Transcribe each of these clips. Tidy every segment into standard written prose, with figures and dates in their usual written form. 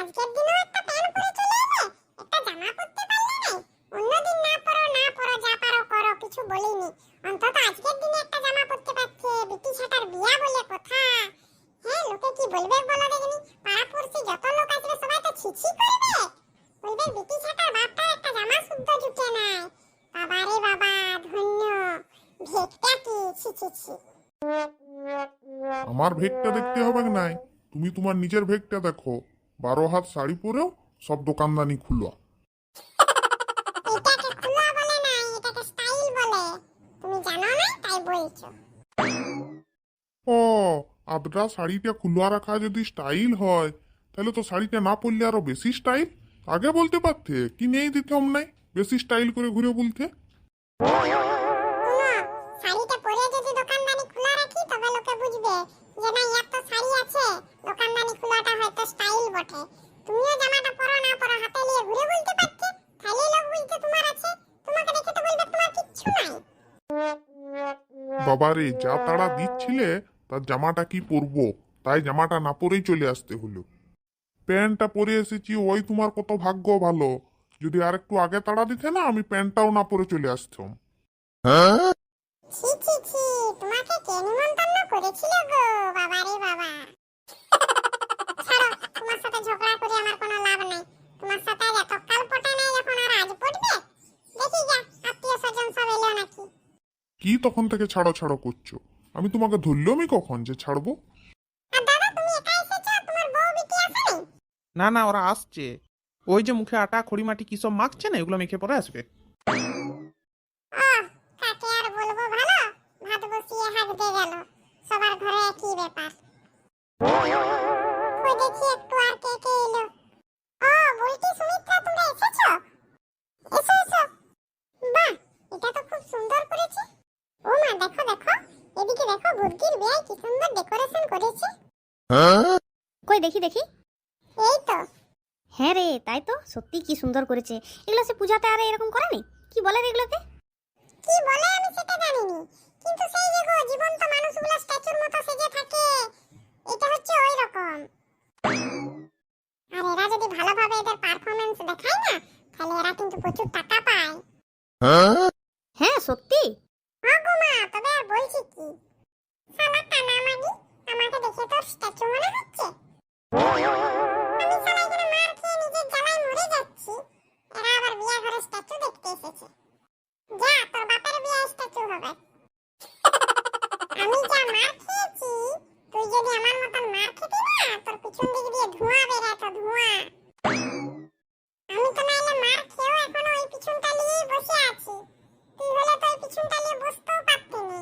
আজকের দিনেও একটা প্যান্ট পরে চলে এলে, একটা জামা পরতে পারলে না। অন্যদিন না পরো যা পারো করো, কিছু বলিনি। অন্তত আজকের দিনে একটা জামা পরতে পারছে, বিটি ছাটার বিয়া বলে কথা। হ্যাঁ, লোকে কি বলবে বলো দেখিনি? পাড়া পড়শি যত লোক আসবে সবাই তো ছিছি করবে, বলবে বিটি ছাটার বাপটা একটা জামা শুদ্ধ জুটে নাই। বাবা রে বাবা, ধন্য ভেটটা কি, ছি ছি ছি। আমার ভেগটা দেখতে হবে নাই, তুমি তোমার নিজের ভেগটা দেখো। 12 হাত শাড়ি পরেও সব দোকানদানি খুলো। এটাকে খুলা বলে না, এটাকে স্টাইল বলে। তুমি জানো না তাই বলছো। ও, আদ্রা শাড়িটা খুলা রাখা যদি স্টাইল হয়, তাহলে তো শাড়িটা না পরলে আরো বেশি স্টাইল। আগে বলতে পারতে, কি নেই দিতাম নাই বেশি স্টাইল করে ঘুরে বলতে। শুনো, শাড়িটা পরে যদি দোকানদানি খোলা রাখি তবে লোকে বুঝবে যে না ইয়ার তো শাড়ি আছে, দোকানদানি খোলাটা হয়তো স্টাইল বটে। তুমিও জামাটা পরো না পরো হাতে নিয়ে ঘুরে বলতে পারতে, তাহলে লোক বলতে তোমার আছে, তোমাকে দেখে তো বলবে তোমার কিচ্ছু নাই। বাবারে, যা তাড়া দিচ্ছিলে তার জামাটা কি পরবো, তাই জামাটা না পরেই চলে আসতে হলো। প্যান্টটা পরে এসেছি, ওই তোমার কত ভাগ্য ভালো। যদি আর একটু আগে তাড়া দিতে না, আমি প্যান্টটাও না পরে চলে আসতাম। ছি ছি ছি, তোমাকে কে নিমন্ত্রণ করেছিল গো, বাবা রে বাবা। ছাড়ো, তোমার সাথে ঝগড়া করে আমার কোনো লাভ নাই। তোমার সাথে এত কাল পটে নাই, যখন আর আজ পটবে। দেখি যা আত্মীয় স্বজন সব এলো নাকি। কি তখন থেকে ছাড়ো ছাড়ো করছো? আমি তোমাকে ধরলামই কখন যে ছাড়বো? আর দাদা, তুমি একা এসেছো, তোমার বউ বিটি আসেনি? না না, ওরা আসছে। ওই যে মুখে আটা খড়িমাটি কি সব মাখছে না, এগুলো মেখে পরে আসবে। কাকে আর বলবো, ভালো ভাত বসিয়ে হাত দিয়ে গেল। সবার ঘরে একই ব্যাপার। ওই দেখি একটু আর কে কে এলো। ও বলছি সুমিত্রা, তোমরা এসেছো? এসো এসো। বাহ, এটা তো খুব সুন্দর করেছে। ও মা, দেখো দেখো, এদিকে দেখো, বুর্গির বিয়ায় কি সুন্দর ডেকোরেশন করেছে। কই দেখি দেখি। এই তো। হ্যাঁ রে, তাই তো, সত্যি কি সুন্দর করেছে। এগুলো সে পূজাতে আর এরকম করেনি? কি বলে রে এগুলোকে? কি বলে আমি সেটা জানিনি, কিন্তু সেই যে গো জীবন্ত মানুষগুলো স্ট্যাচুর মতো সেজে থাকে, এটা হচ্ছে ওই রকম। আর এরা যদি ভালোভাবে এদের পারফরম্যান্স দেখায় না, তাহলে এরা কিন্তু প্রচুর টাকা পায়। হ্যাঁ সত্যি। হ্যাঁ গো মা, তবে আর বলছি কি, শালা কানামাগি, আমাকে দেখে তোর স্ট্যাচু মনে হচ্ছে? আমি শালা এখানে মার খেয়ে নিজের জ্বালায় মরে যাচ্ছি, এরা আবার বিয়া ঘরে স্ট্যাচু দেখতে এসেছে। যা, তোর বাপের বিয়ে স্ট্যাচু হবে। আমি যা মার খেয়েছি, তুই যদি আমার মতন মার খেতি না, তোর পিছন দিক দিয়ে ধোঁয়া বেরাতো, ধোঁয়া। আমি তো নাইলে মার খেয়েও এখনো ওই পিছনটা নিয়েই বসে আছি। তুই হলে তো ওই পিছনটা নিয়ে বসতেও পারতি নি।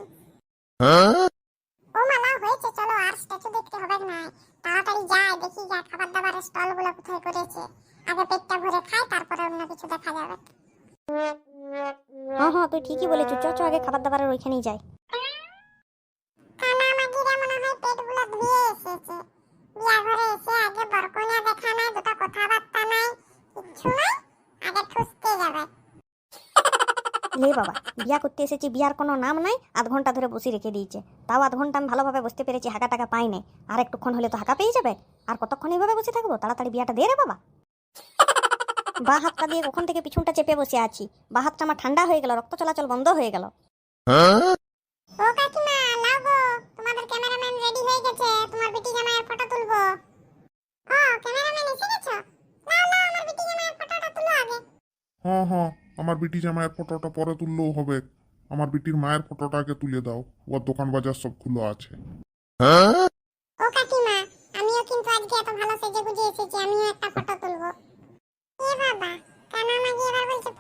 ও মালা, হয়েছে, চলো আর স্ট্যাচু দেখতে হবে না। তাড়াতাড়ি যাই, দেখি যা খাবার দাবারের স্টল গুলো কোথায় করেছে। আগে পেটটা ভরে খাই, তারপরে অন্য কিছু দেখা যাবে। হ্যাঁ হ্যাঁ, তুই ঠিকই বলেছ, চ চ আগে খাবার দাবারের ওইখানেই যাই। কানামাগিরা মনে হয় পেটগুলো ধুয়ে এসেছে। বিয়া ঘরে এসে আগে বরকন্যা দেখা নাই, দুটো কথাবার্তা নাই, কিচ্ছু নাই, আগে ঠুসতে যাবে। লে বাবা, বিয়া করতে এসেছি, বিয়ার কোনো নাম নাই, আধ ঘন্টা ধরে বসে রেখে দিয়েছে। তাও আধ ঘন্টা আমি ভালোভাবে বসতে পেরেছি, হাঁকা টাকা পাই নাই। আর একটুক্ষণ হলে তো হাঁকা পেয়ে যাবে। আর কতক্ষণ এইভাবে বসে থাকবো? তাড়াতাড়ি বিয়াটা দে রে বাবা। বা হাতটা দিয়ে কখন থেকে পিছনটা চেপে বসে আছি, বা হাতটা আমার ঠান্ডা হয়ে গেল, রক্ত চলাচল বন্ধ হয়ে গেল। ও কাকিমা, লাও গো, তোমাদের ক্যামেরাম্যান রেডি হয়ে গেছে, তোমার বিটি জামাইয়ের ফটো তুলবো। ও ক্যামেরাম্যান এসে গেছো? নাও নাও, আমার বিটি জামাইয়ের ফটোটা তুলো আগে। হ্যাঁ হ্যাঁ, আমার বিটি জামাইয়ের ফটোটা পরে তুললেও হবে। আমার বিটির মায়ের ফটোটা আগে তুলে দাও, ওর দোকান বাজার সব খুলে আছে। ও কাকিমা, আমিও কিন্তু আজকে এত ভালো সেজে গুজে এসেছি, আমিও একটা ফটো তুলবো। এ বাবা, কানামাগি এবার বলছে